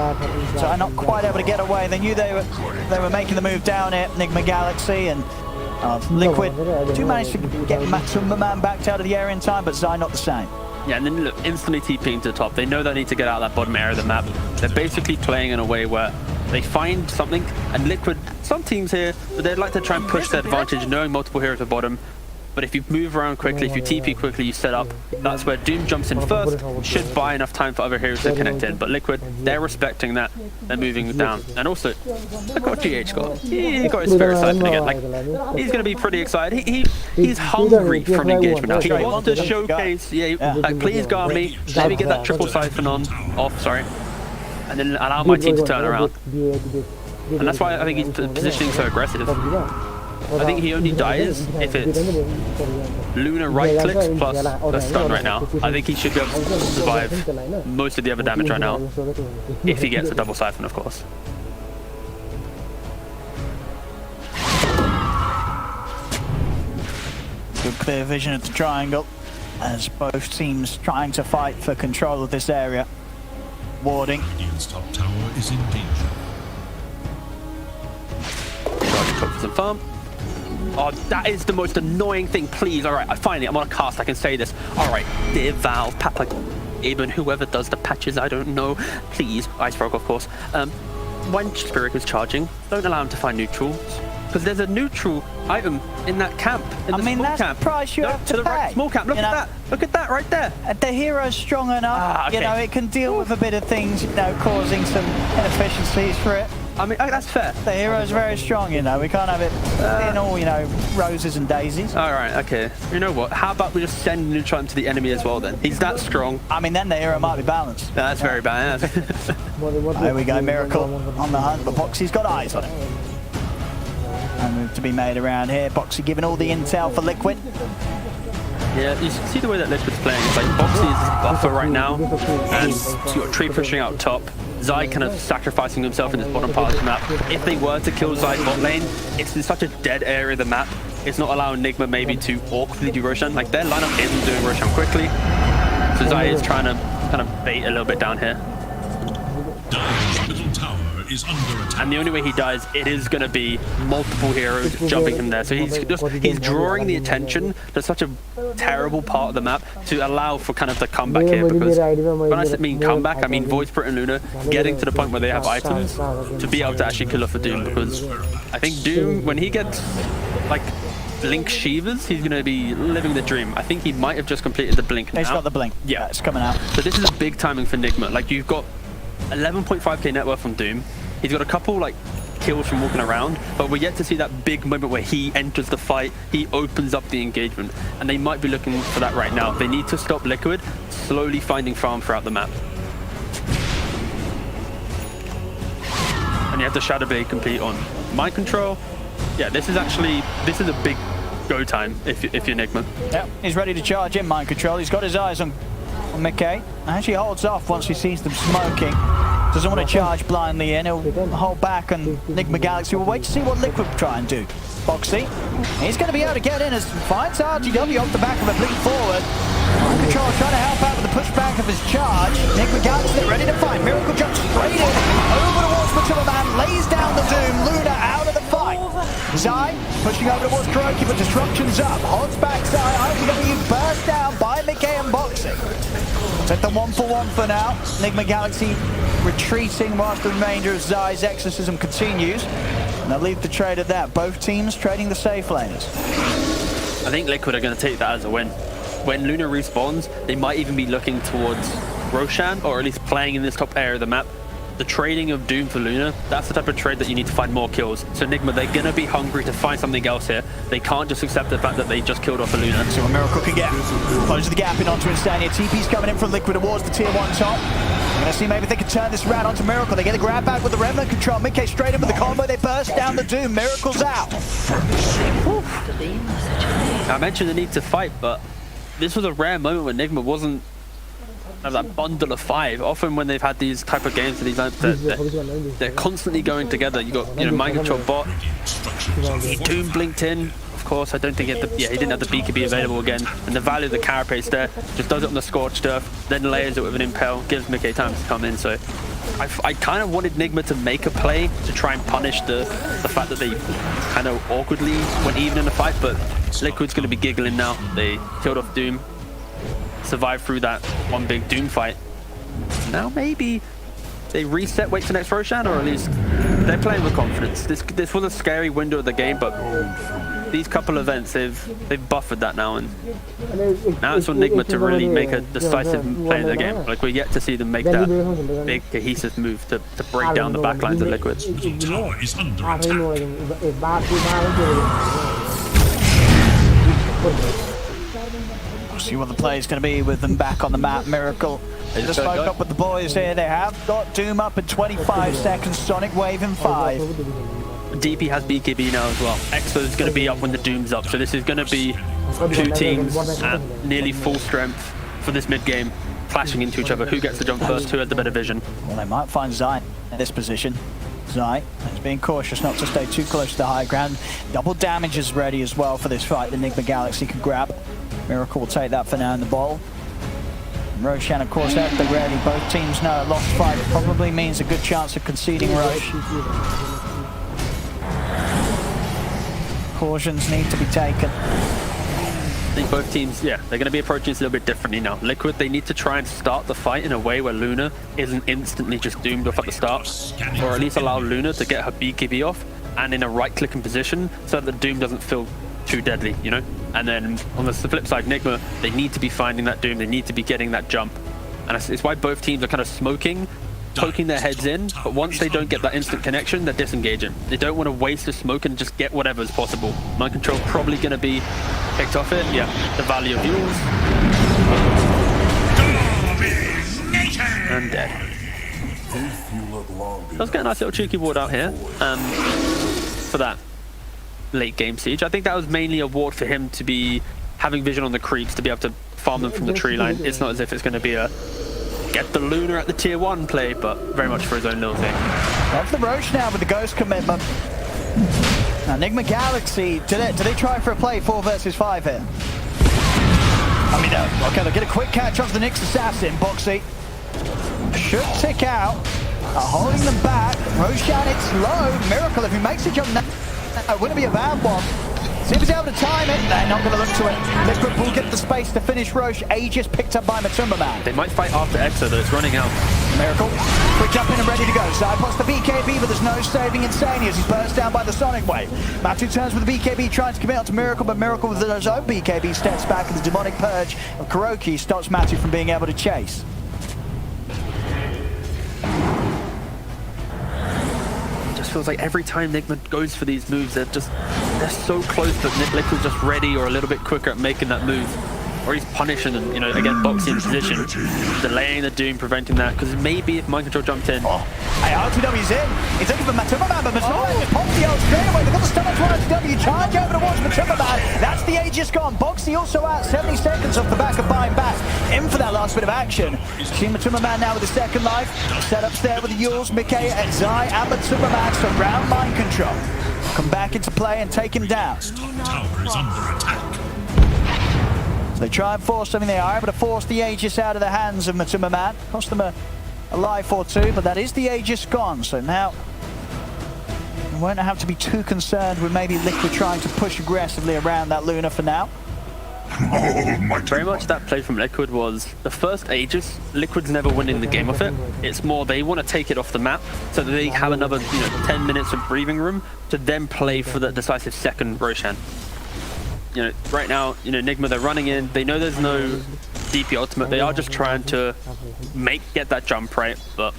S4: Zai not quite able to get away. They knew they were making the move down here, Nigma Galaxy, and Liquid do manage to get Matuma Man backed out of the area in time, but Zai not the same.
S5: Yeah, and then look, instantly TPing to the top. They know they need to get out of that bottom area of the map. They're basically playing in a way where they find something, and Liquid, some teams here, they'd like to try and push their advantage, knowing multiple heroes at bottom. But if you move around quickly, if you TP quickly, you set up, that's where Doom jumps in first, should buy enough time for other heroes to connect in. But Liquid, they're respecting that, they're moving down. And also, look what GH got. He got his Spirit Siphon again. Like, he's going to be pretty excited. He's hungry for an engagement now. He wants to showcase, like, please guard me, let me get that triple Siphon off, sorry. And then allow my team to turn around. And that's why I think he's positioning so aggressive. I think he only dies if it's Luna right clicks plus the stun right now. I think he should be able to survive most of the other damage right now, if he gets a double siphon, of course.
S4: Good clear vision of the triangle, as both teams trying to fight for control of this area. Warding.
S6: Radiant's top tower is in danger.
S5: Trying to cook for some farm. Oh, that is the most annoying thing, please. All right, I'm on a cast, I can say this. All right, dear Valve, Papa, even whoever does the patches, I don't know. Please, Ice Frog, of course. When Spirit is charging, don't allow him to find neutrals. Because there's a neutral item in that camp. In the small
S4: that's
S5: camp.
S4: the price you have to
S5: the
S4: pay.
S5: right small camp, look at that. Look at that right there.
S4: The hero's strong enough, you know, it can deal with a bit of things, you know, causing some inefficiencies for it.
S5: I mean, that's fair.
S4: The hero's very strong, you know, we can't have it in all, you know, roses and daisies.
S5: All right, okay. You know what? How about we just send neutral item to the enemy as well then? He's that strong.
S4: I mean, then the hero might be balanced.
S5: That's very bad.
S4: There we go, Miracle on the hunt, but Boxy's got eyes on it. A move to be made around here. Boxy giving all the intel for Liquid.
S5: Yeah, you see the way that Liquid's playing. It's like Boxy is buffer right now, and he's got Tree pushing out top. Zai kind of sacrificing himself in this bottom part of the map. If they were to kill Zai bot lane, it's in such a dead area of the map. It's not allowing Nigma maybe to awkwardly do Roshan. Like, their lineup isn't doing Roshan quickly. So Zai is trying to kind of bait a little bit down here.
S6: Dire's middle tower is under attack.
S5: And the only way he dies, it is going to be multiple heroes jumping him there. So he's drawing the attention to such a terrible part of the map to allow for kind of the comeback here. Because when I mean comeback, I mean Void Spirit and Luna getting to the point where they have items to be able to actually kill off a Doom. Because I think Doom, when he gets like Blink Shivers, he's going to be living the dream. I think he might have just completed the Blink now.
S4: He's got the Blink.
S5: Yeah,
S4: it's coming out.
S5: So this is a big timing for Nigma. Like, you've got 11.5k net worth from Doom. He's got a couple like kills from walking around, but we're yet to see that big moment where he enters the fight, he opens up the engagement, and they might be looking for that right now. They need to stop Liquid slowly finding farm throughout the map. And you have the Shadow Blade complete on Mind Control. Yeah, this is a big go time if you're Nigma.
S4: Yep, he's ready to charge in Mind Control. He's got his eyes on Mickey. Actually holds off once he sees them smoking. Doesn't want to charge blindly in. He'll hold back, and Nigma Galaxy will wait to see what Liquid try and do. Boxy, he's going to be able to get in as finds RGW off the back of a blink forward. Mind Control trying to help out with the pushback of his charge. Nigma Galaxy ready to fight. Miracle jumps straight in. Over towards Matilda Man, lays down the Doom. Luna out of the fight. Zai pushing over towards Kuroki, but disruption's up. Holds back Zai. RGW burst down by Mickey and Boxy. Take the 1-for-1 for now. Nigma Galaxy retreating whilst the remainder of Zai's exorcism continues. And they'll leave the trade at that. Both teams trading the safe laners.
S5: I think Liquid are going to take that as a win. When Luna respawns, they might even be looking towards Roshan, or at least playing in this top area of the map. The trading of Doom for Luna, that's the type of trade that you need to find more kills. So Nigma, they're going to be hungry to find something else here. They can't just accept the fact that they just killed off a Luna.
S4: See what Miracle can get. Closes the gap in onto Insania. TP's coming in from Liquid towards the tier 1 top. We're going to see maybe they can turn this round onto Miracle. They get a grab back with the Remnant control. Mickey straight in with the combo. They burst down the Doom. Miracle's out.
S5: I mentioned the need to fight, but this was a rare moment when Nigma wasn't that bundle of 5. Often when they've had these type of games, they're constantly going together. You got Mind Control bot. Doom blinked in. Of course, I don't think he didn't have the BKB available again. And the value of the carapace there, just does it on the Scorched Earth, then layers it with an Impel, gives Mickey time to come in. So I kind of wanted Nigma to make a play to try and punish the fact that they kind of awkwardly went even in the fight, but Liquid's going to be giggling now. They killed off Doom, survived through that one big Doom fight. Now maybe they reset, wait for next Roshan, or at least they're playing with confidence. This was a scary window of the game, but these couple events, they've buffered that now, and now it's on Nigma to really make a decisive play in the game. Like, we're yet to see them make that big cohesive move to break down the backlines of Liquid.
S6: Tower is under attack.
S4: We'll see what the play is going to be with them back on the map. Miracle just spoke up with the boys here. They have got Doom up in 25 seconds. Sonic Wave in 5.
S5: DP has BKB now as well. Exo is going to be up when the Doom's up, so this is going to be 2 teams at nearly full strength for this mid game, clashing into each other. Who gets the jump first? Who has the better vision?
S4: Well, they might find Zai in this position. Zai is being cautious not to stay too close to the high ground. Double damage is ready as well for this fight. The Nigma Galaxy can grab. Miracle will take that for now in the ball. And Roshan, of course, at the ready. Both teams know a lost fight probably means a good chance of conceding Rosh. Cautions need to be taken.
S5: I think both teams, they're going to be approaching this a little bit differently now. Liquid, they need to try and start the fight in a way where Luna isn't instantly just doomed off at the start, or at least allow Luna to get her BKB off and in a right-clicking position so that the Doom doesn't feel too deadly, you know? And then on the flip side, Nigma, they need to be finding that Doom, they need to be getting that jump. And it's why both teams are kind of smoking, poking their heads in, but once they don't get that instant connection, they're disengaging. They don't want to waste the smoke and just get whatever's possible. Mind Control probably going to be picked off it. Yeah, the value of yours. And dead. Let's get a nice little cheeky ward out here for that late game siege. I think that was mainly a ward for him to be having vision on the creeps, to be able to farm them from the tree line. It's not as if it's going to be a get the Luna at the tier 1 play, but very much for his own little thing.
S4: That's the Roche now with the Ghost commitment. Now Nigma Galaxy, do they try for a play 4 versus 5 here? I mean, no. Okay, they'll get a quick catch off the Nyx Assassin. Boxy should tick out. Holding them back. Roshan, it's low. Miracle, if he makes a jump now, wouldn't be a bad one. See if he's able to time it. They're not going to look to it. Liquid will get the space to finish Roche. Aegis picked up by Matumba Man.
S5: They might fight after Exo, though. It's running out.
S4: Miracle, quick jump in and ready to go. Zai pots the BKB, but there's no saving Insania as he's burst down by the Sonic Wave. Matu turns with the BKB, trying to commit onto Miracle, but Miracle with his own BKB steps back, and the demonic purge of Kuroki stops Matu from being able to chase.
S5: just feels like every time Nigma goes for these moves, they're so close that Liquid's just ready or a little bit quicker at making that move. Or he's punishing and, you know, again, boxing in position, delaying the Doom, preventing that, because maybe if Mind Control jumped in.
S4: Oh, hey, RTW's in. He's looking for Matuma Man, but Matuma Man just popped the ult straight away. They've got the stomach for RTW, charge over towards Matuma Man. That's the Aegis gone. Boxy also out, 70 seconds off the back of buying back. In for that last bit of action. See Matuma Man now with the second life. Setups there with the Yules, Mickey, and Zai, and Matuma Man surround Mind Control. Come back into play and take him down.
S6: Tower is under attack.
S4: So they try and force something. They are able to force the Aegis out of the hands of Matuma Man. Cost them a life or two, but that is the Aegis gone. So now we won't have to be too concerned with maybe Liquid trying to push aggressively around that Luna for now.
S5: Very much that play from Liquid was the first Aegis. Liquid's never winning the game off it. It's more they want to take it off the map so that they have another 10 minutes of breathing room to then play for the decisive second Roshan. Right now, Nigma, they're running in. They know there's no DP ultimate. They are just trying to get that jump right. But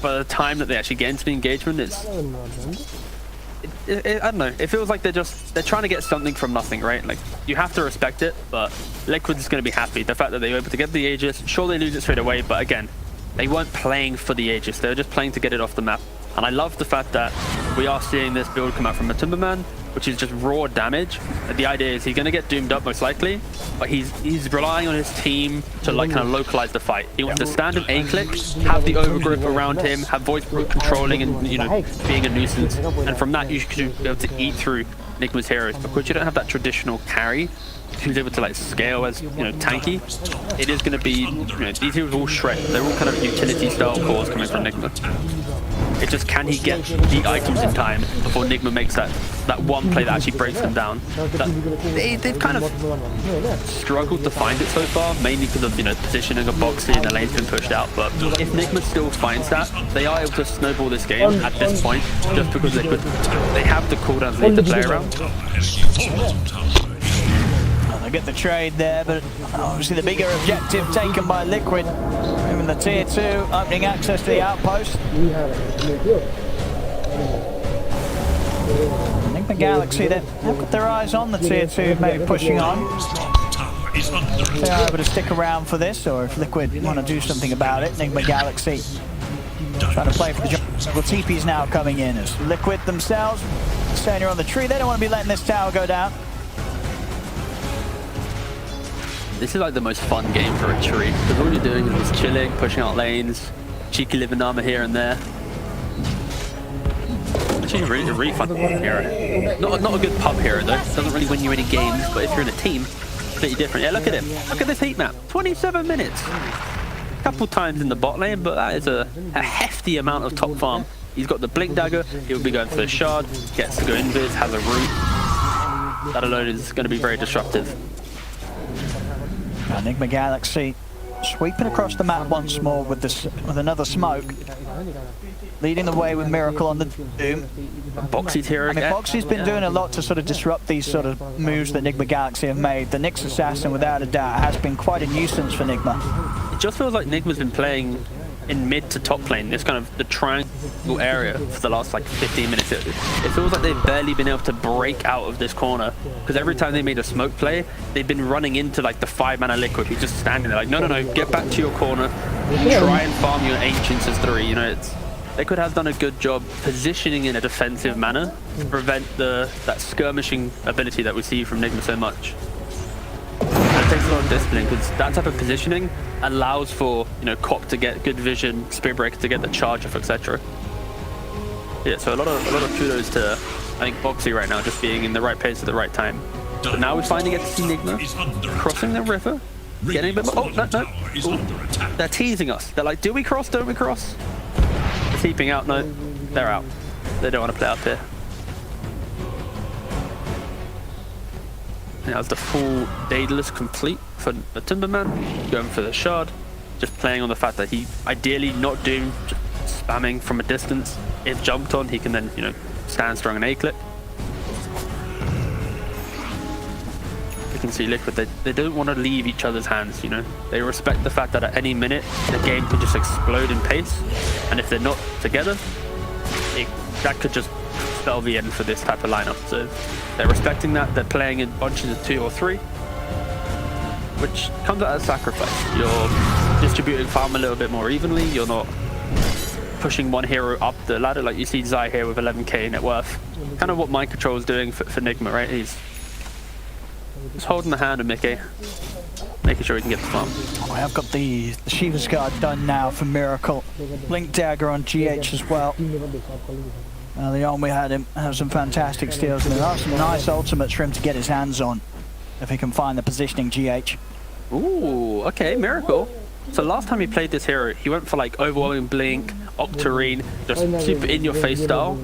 S5: by the time that they actually get into the engagement, I don't know. It feels like they're trying to get something from nothing, right? Like, you have to respect it, but Liquid's going to be happy. The fact that they were able to get the Aegis, sure they lose it straight away, but again, they weren't playing for the Aegis. They were just playing to get it off the map. And I love the fact that we are seeing this build come out from Matuma Man, which is just raw damage. The idea is he's going to get doomed up most likely, but he's relying on his team to kind of localize the fight. He wants to stand in A-click, have the overgrip around him, have voice controlling and being a nuisance, and from that you should be able to eat through Nigma's heroes. Because you don't have that traditional carry who's able to scale as tanky, it is going to be these heroes all shred. They're all kind of utility style cores coming from Nigma. It's just, can he get the items in time before Nigma makes that one play that actually breaks them down? They've kind of struggled to find it so far, mainly because of positioning of Boxy and the lane's been pushed out. But if Nigma still finds that, they are able to snowball this game at this point, just because they have the cooldowns they need to play around.
S4: They get the trade there, but obviously the bigger objective taken by Liquid. Moving the tier 2, opening access to the outpost. Nigma Galaxy, they've got their eyes on the tier 2, maybe pushing on. If they are able to stick around for this, or if Liquid want to do something about it, Nigma Galaxy trying to play for the jungle. TP's now coming in as Liquid themselves standing on the tree. They don't want to be letting this tower go down.
S5: This is like the most fun game for a tree, because all you're doing is just chilling, pushing out lanes, cheeky living armor here and there. Actually, a really fun hero. Not a good pub hero though. Doesn't really win you any games, but if you're in a team, completely different. Yeah, look at him. Look at this heat map. 27 minutes. A couple times in the bot lane, but that is a hefty amount of top farm. He's got the blink dagger. He'll be going for the shard. Gets to go invis. Has a root. That alone is going to be very disruptive.
S4: Nigma Galaxy sweeping across the map once more with another smoke, leading the way with Miracle on the Doom.
S5: Boxy's here again.
S4: Boxy's been doing a lot to sort of disrupt these sort of moves that Nigma Galaxy have made. The Nyx Assassin, without a doubt, has been quite a nuisance for Nigma.
S5: It just feels like Nigma's been playing in mid to top lane, this kind of the triangle area for the last 15 minutes. It feels like they've barely been able to break out of this corner, because every time they made a smoke play, they've been running into the 5-mana Liquid who's just standing there no, get back to your corner, try and farm your Ancients as 3. Liquid has done a good job positioning in a defensive manner to prevent that skirmishing ability that we see from Nigma so much. It takes a lot of discipline, because that type of positioning allows for Cop to get good vision, Spirit Breaker to get the charge off, etc. Yeah, so a lot of kudos to I think Boxy right now, just being in the right place at the right time. So now we finally get to see Nigma crossing the river, getting a bit more. Oh no! Ooh. They're teasing us. They're like, do we cross? Don't we cross? It's heaping out. No, they're out. They don't want to play up here. Now it's the full Daedalus complete for the Timberman, going for the shard, just playing on the fact that he ideally not doomed, just spamming from a distance. If jumped on, he can then stand strong and A-click. You can see Liquid, they don't want to leave each other's hands, They respect the fact that at any minute the game can just explode in pace, and if they're not together, it that could just spell the end for this type of lineup. So they're respecting that. They're playing in bunches of 2 or 3, which comes at a sacrifice. You're distributing farm a little bit more evenly. You're not pushing one hero up the ladder like you see Zai here with 11k net worth. Kind of what Mind Control is doing for Nigma, right? He's just holding the hand of Mickey, making sure he can get the farm.
S4: Oh, I've got the Shiva's Guard done now for Miracle. Link Dagger on GH as well. The Army had him have some fantastic steals, and there are some nice ultimates for him to get his hands on if he can find the positioning GH.
S5: Ooh, okay, Miracle. So last time he played this hero, he went for like overwhelming blink, Octarine, just super in-your-face style.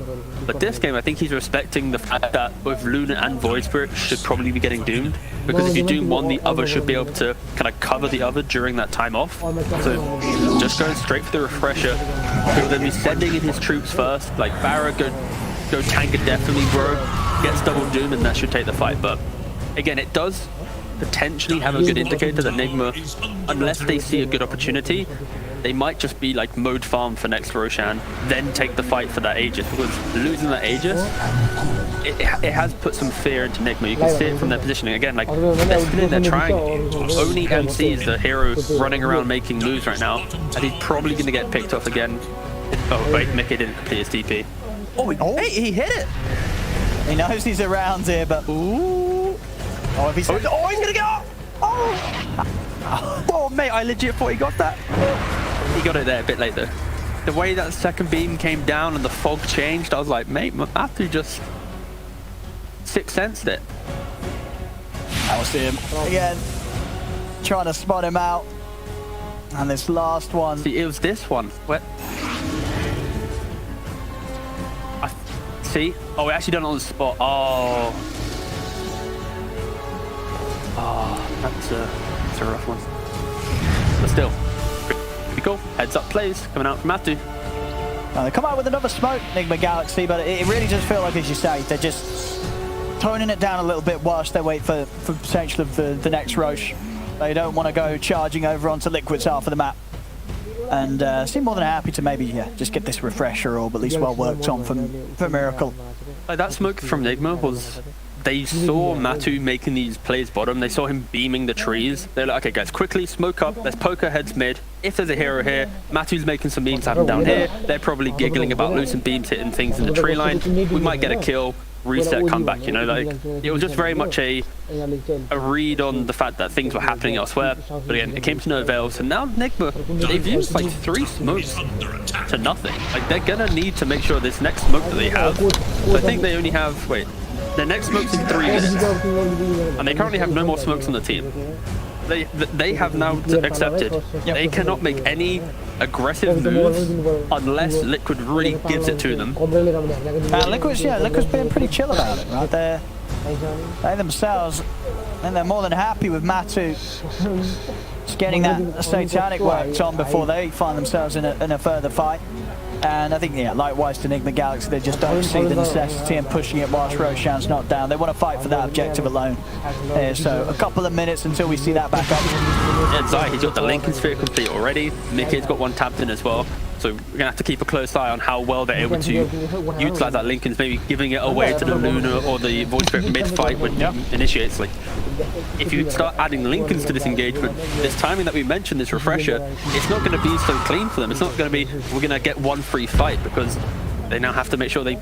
S5: But this game, I think he's respecting the fact that both Luna and Void Spirit should probably be getting doomed. Because if you doom one, the other should be able to kind of cover the other during that time off. So just going straight for the refresher. He'll then be sending in his troops first. Like Barra, go tank it definitely, bro. Gets double doom and that should take the fight. But again, it does potentially have a good indicator that Nigma, unless they see a good opportunity, they might just be like mode farm for next Roshan, then take the fight for that Aegis, because losing that Aegis, it has put some fear into Nigma. You can see it from their positioning. Again, like, they're spinning their triangle. Only MC is the hero running around making moves right now, and he's probably going to get picked off again. Oh, wait, Mickey didn't complete his TP.
S4: Oh, hey, he hit it! He knows he's around here, but... Ooh! Oh, if he's...
S5: Oh, he's gonna go! Oh! Oh, mate, I legit thought he got that. He got it there a bit late, though. The way that second beam came down and the fog changed, I was like, mate, Matthew just sixth sensed it.
S4: That was him. Again, trying to spot him out. And this last one...
S5: See, it was this one. Where... See? Oh, we actually done it on the spot. Oh. Oh, that's a rough one. But still, pretty cool. Heads up plays coming out from Matthew.
S4: They come out with another smoke, Nigma Galaxy, but it really does feel like, as you say, they're just toning it down a little bit whilst they wait for potential of the next Roche. They don't want to go charging over onto Liquid's half of the map. And seem more than happy to maybe just get this refresher orb at least well worked on for Miracle.
S5: Like that smoke from Nigma was, they saw Matu making these plays bottom, they saw him beaming the trees. They're like, okay guys, quickly smoke up, let's poke our heads mid. If there's a hero here, Matu's making some beams happen down here, they're probably giggling about losing beams hitting things in the tree line. We might get a kill, reset, come back, you know, like it was just very much a read on the fact that things were happening elsewhere. But again, it came to no avail. So now Nigma, they've used like 3 smokes to nothing. Like they're gonna need to make sure this next smoke that they have, so I think they only have, wait, their next smoke's in 3 minutes, and they currently have no more smokes on the team. They have now accepted they cannot make any aggressive moves unless Liquid really gives it to them.
S4: Liquid's been pretty chill about it, right? They themselves, and they're more than happy with Matu just getting that Satanic worked on before they find themselves in a further fight. And I think, yeah, likewise to Nigma Galaxy, they just don't see the necessity in pushing it whilst Roshan's not down. They want to fight for that objective alone. So a couple of minutes until we see that back up.
S5: Yeah, Zai, he's got the Lincoln Sphere complete already. Mickey's got one tapped in as well. So we're going to have to keep a close eye on how well they're able to utilize that Lincoln's, maybe giving it away to the Luna or the Void Spirit mid-fight when it initiates. Like, if you start adding Lincolns to this engagement, this timing that we mentioned, this refresher, it's not going to be so clean for them. It's not going to be, we're going to get one free fight, because they now have to make sure they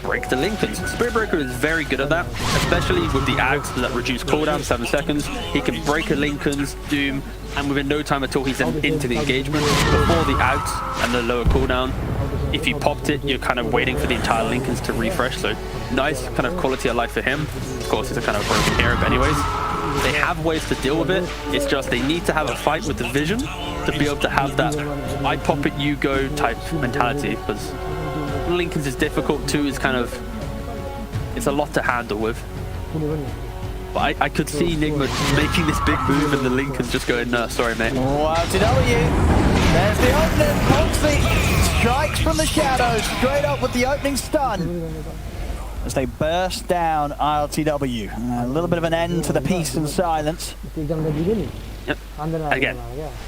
S5: break the Lincolns. Spirit Breaker is very good at that, especially with the Ags that reduce cooldown 7 seconds. He can break a Lincoln's Doom, and within no time at all, he's into the engagement before the Ags and the lower cooldown. If you popped it, you're kind of waiting for the entire Lincolns to refresh, so nice kind of quality of life for him. Of course, it's a kind of broken hero, but anyways, they have ways to deal with it. It's just they need to have a fight with the vision to be able to have that I pop it, you go type mentality, because Lincoln's is difficult too. It's kind of, it's a lot to handle with. But I could see Nigma making this big move and the Lincoln's just going, no, sorry mate.
S4: Wow, there's the opening. Foxy strikes from the shadows, straight up with the opening stun. As they burst down ILTW. A little bit of an end to the peace and silence.
S5: Yep. Again,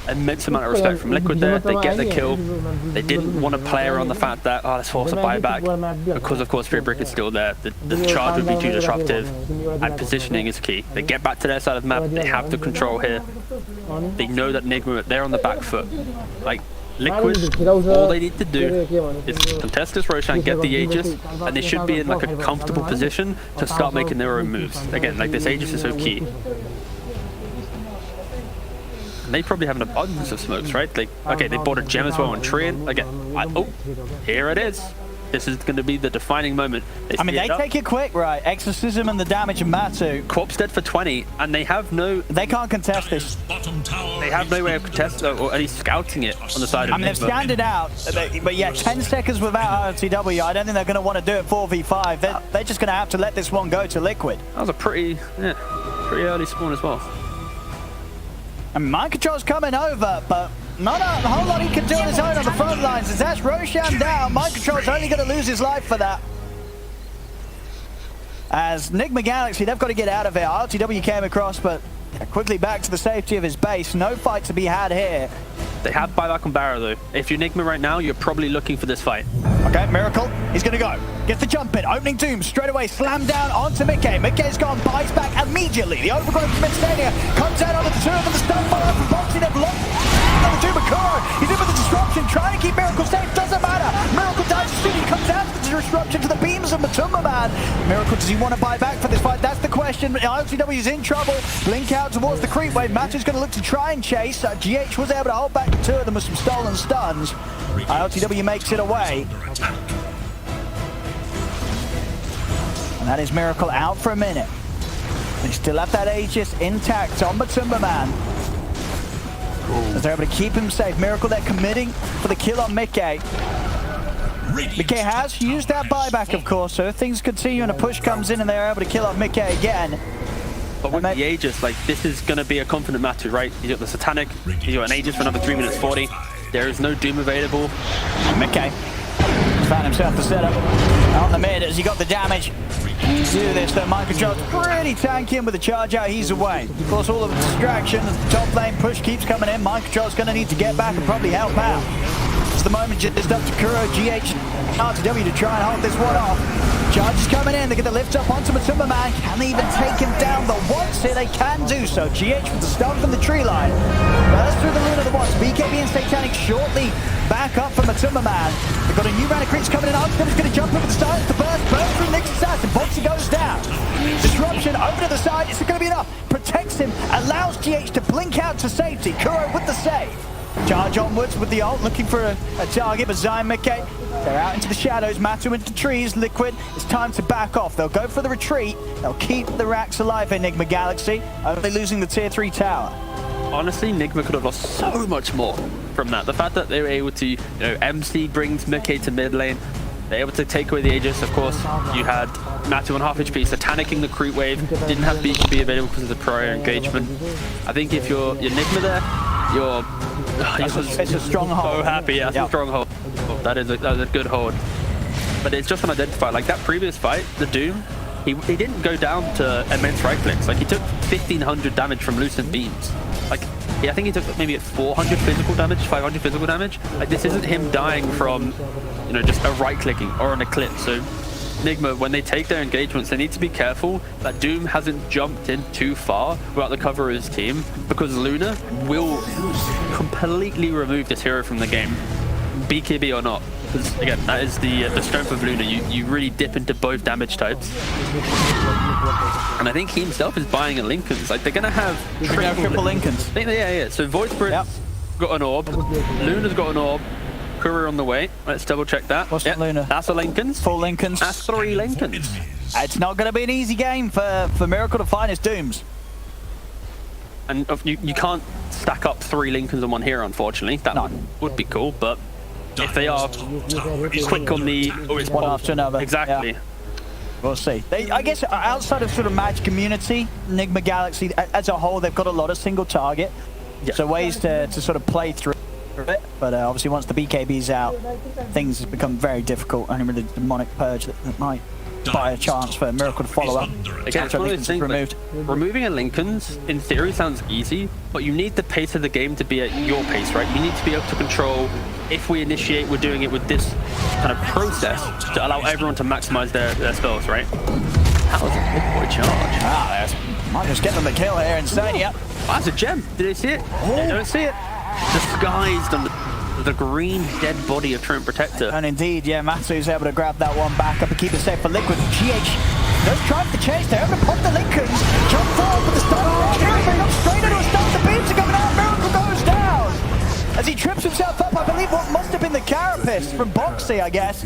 S5: immense amount of respect from Liquid there. They get the kill. They didn't want to play around the fact that, oh, let's force a buyback. Because, of course, Fear Brick is still there. The charge would be too disruptive. And positioning is key. They get back to their side of the map. They have the control here. They know that Nigma, they're on the back foot. Like, Liquid, all they need to do is contest this Roshan, get the Aegis, and they should be in like a comfortable position to start making their own moves. Again, like this Aegis is so key. And they probably have an abundance of smokes, right? Like, okay, they bought a gem as well on Trian. Again, oh, here it is. This is going to be the defining moment.
S4: I mean, they take it quick, right? Exorcism and the damage of Matu.
S5: Corpse dead for 20, and they have no...
S4: They can't contest this.
S5: They have no way of contesting or at least scouting it on the side of
S4: I mean, they've scanned it out, but yeah, 10 seconds without RTW, I don't think they're going to want to do it 4v5. They're just going to have to let this one go to Liquid.
S5: That was a pretty early spawn as well.
S4: And mind control's coming over, but not a whole lot he can do on his own on the front lines. As that's Roshan down, mind control's only going to lose his life for that. As Nigma Galaxy, they've got to get out of here. RTW came across, but quickly back to the safety of his base. No fight to be had here.
S5: They have buyback on Barrow though. If you're Nigma right now, you're probably looking for this fight.
S4: Okay, Miracle, he's going to go. Gets the jump in, opening Doom, straight away, slam down onto Mickey. Mickey's gone, buys back immediately. The overgrowth from Mistania comes out onto the two of them, the stun follow from Boxy, they've locked the Doom Akuro. He's in with the disruption, trying to keep Miracle safe, doesn't matter. Miracle dies as soon as he comes out to the disruption to the beams of Matumba Man. Miracle, does he want to buy back for this fight? That's the question. LCW is in trouble. Blink out towards the creep wave. Matu's going to look to try and chase. GH was able to hold back the two of them with some stolen stuns. LTW makes it away. And that is Miracle out for a minute. They still have that Aegis intact on Matumba Man. As they're able to keep him safe. Miracle, they're committing for the kill on Mickey. Mickey has used that buyback, of course, so if things continue and a push comes in and they're able to kill off Mickey again.
S5: But with the Aegis, like, this is going to be a confident Matu, right? He's got the Satanic, he's got an Aegis for another 3 minutes 40. There is no Doom available.
S4: Mickey found himself the setup on the mid as he got the damage. Do this, though. Mind control's pretty tanky, and with the charge out, he's away. Of course, all of the distraction as the top lane push keeps coming in. Mind control's going to need to get back and probably help out. It's the moment just up to Kuro, GH, RTW to try and hold this one off. Charge is coming in, they get the lift up onto Matumba Man. Can they even take him down? The once here, they can do so. GH with the stun from the tree line. Burst through the Luna the once. BKB and Satanic shortly back up from Matumba Man. They've got a new round of creeps coming in. RTW's going to jump over the start. The burst through Nick's assassin. Boxy goes down. Disruption over to the side. Is it going to be enough? Protects him, allows GH to blink out to safety. Kuro with the save. Charge onwards with the ult, looking for a target, but Zion Mickey, they're out into the shadows, Matu into trees, Liquid, it's time to back off. They'll go for the retreat, they'll keep the racks alive, Enigma Galaxy, only losing the tier 3 tower.
S5: Honestly, Nigma could have lost so much more from that. The fact that they were able to, MC brings Mickey to mid lane, they're able to take away the Aegis, of course. You had Matu on half HP, Satanicing the creep wave, didn't have BKB available because of the prior engagement. I think if you're Nigma there,
S4: it's a strong hold.
S5: So happy, yeah, it's a strong hold. Oh, that is a good hold. But it's just unidentified. Like that previous fight, the Doom, he didn't go down to immense right clicks. Like he took 1500 damage from Lucent Beams. Like I think he took maybe 400 physical damage, 500 physical damage. Like this isn't him dying from, just a right clicking or an eclipse. So Nigma, when they take their engagements, they need to be careful that Doom hasn't jumped in too far without the cover of his team, because Luna will completely remove this hero from the game, BKB or not. Because again, that is the strength of Luna. You really dip into both damage types. And I think he himself is buying a Linken's. Like they're gonna have
S4: triple Linken's.
S5: Yeah. So Void Spirit's got an orb. Luna's got an orb. Courier on the way. Let's double check that.
S4: What's Luna?
S5: That's a Linken's.
S4: 4 Linken's.
S5: That's 3 Linken's.
S4: It's not going to be an easy game for Miracle to find his Dooms.
S5: And you can't stack up 3 Linken's on one hero, unfortunately. That would be cool, but if they are quick on the...
S4: it's one after another.
S5: Exactly.
S4: Yeah. We'll see. I guess outside of sort of match community, Nigma Galaxy as a whole, they've got a lot of single target. Yeah. So ways to sort of play through it, but obviously once the BKB's out, things have become very difficult. Only really the demonic purge that might by a chance for Miracle to follow up.
S5: Again, it's one of those things,
S4: removed.
S5: like, removing a Lincoln's in theory sounds easy, but you need the pace of the game to be at your pace, right? You need to be able to control, if we initiate, we're doing it with this kind of process to allow everyone to maximize their spells, right? That was a big boy charge.
S4: Ah, might just get them the kill here inside, yep.
S5: Oh, that's a gem. Did they see it? They don't see it. Disguised under the green dead body of Treant Protector.
S4: And indeed, yeah, Matsu's able to grab that one back up and keep it safe for Liquid. GH does drive the chase. They're able to pop the Lincolns. Jump forward with the stun. Straight into a stun. The beams are coming out. Miracle goes down. As he trips himself up, I believe what must have been the carapace from Boxy, I guess.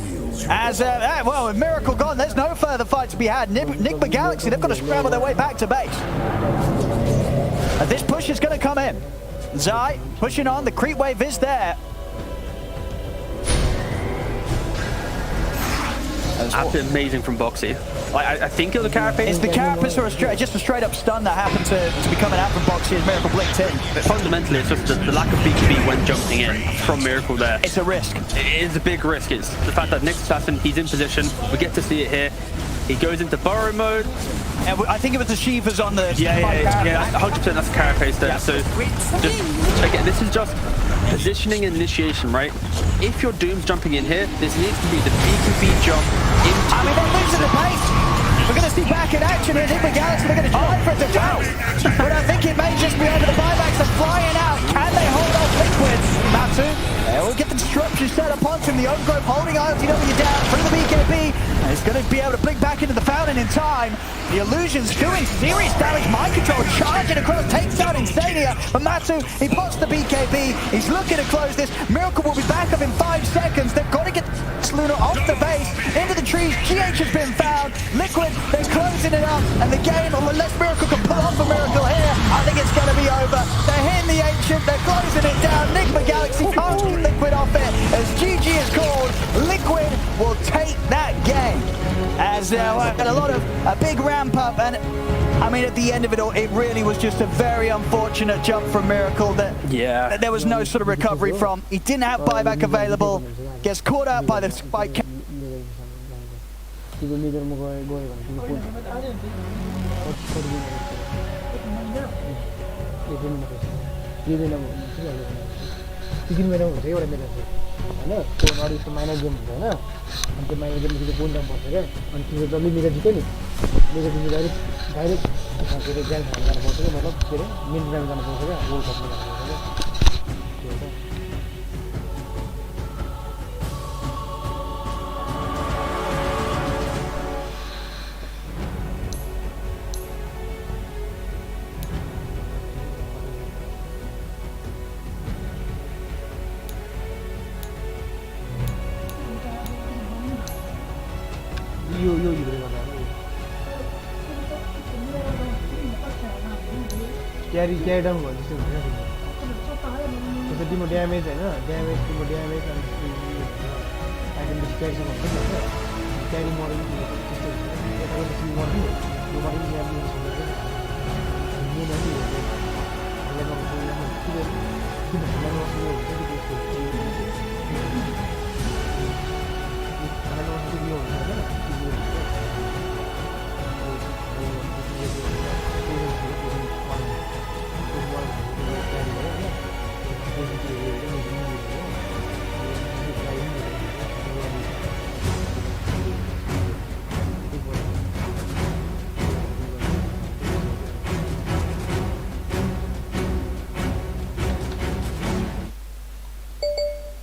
S4: As, well, with Miracle gone, there's no further fight to be had. Nigma Galaxy, they've got to scramble their way back to base. And this push is going to come in. Zai pushing on. The creep wave is there.
S5: Absolutely amazing from Boxy. I think it was a carapace.
S4: It's the carapace or just a straight up stun that happened to be coming out from Boxy as Miracle blinked in.
S5: But fundamentally, it's just the lack of BKB when jumping in from Miracle there.
S4: It's a risk.
S5: It is a big risk. It's the fact that Nick's Assassin, he's in position. We get to see it here. He goes into burrow mode.
S4: And I think it was the Shivas on the...
S5: Yeah, 100% that's a carapace there. Yeah. So, just, again, this is just positioning and initiation, right? If your Doom's jumping in here, this needs to be the BKB jump into...
S4: I mean, they're losing the pace. We're going to see back in action here. Nigma Galaxy, they're going to try for it to jump. But I think it may just be over the buybacks. They're flying out. Can they hold off Liquid? Matsu. We'll get the disruption set upon him. The Oak Grove holding ILTW down through the BKB. And he's going to be able to blink back into the fountain in time. The illusion's doing serious damage. Mind control charging across, takes out Insania. But Matsu, he pops the BKB. He's looking to close this. Miracle will be back up in 5 seconds. They've got to get Luna off the base, into the trees. GH has been found. Liquid, they're closing it up. And the game, unless Miracle can pull off a miracle here, I think it's going to be over. They're hitting the Ancient. They're closing it down. Nigma Galaxy can't keep Liquid off it. As GG is called, Liquid will take that game. As a big ramp up, and I mean at the end of it all, it really was just a very unfortunate jump from Miracle that there was no sort of recovery from. He didn't have buyback available, gets caught out by the spike.
S7: होइन त्यो अगाडि यस्तो minor game हुन्छ होइन अनि त्यो minor game पछि point पर्छ क्या अनि त्यो जसले लिएर जित्यो नि लिएर जित्यो डाइरेक्ट के अरे ग्रान्ड फाइनल जानुपर्छ क्या मतलब के अरे मेन ग्रान्ड जानुपर्छ क्या वर्ल्ड कपमा जानुपर्छ क्या त्यो हो यो हिरो गर्दा क्यारी डाउन भयो जस्तो हुन्छ जस्तो तिम्रो ड्यामेज होइन तिम्रो ड्यामेज अनि आइटम बेसी क्यारीसँग हुन्छ नि होइन क्यारी मर्यो त्यस्तो हुन्छ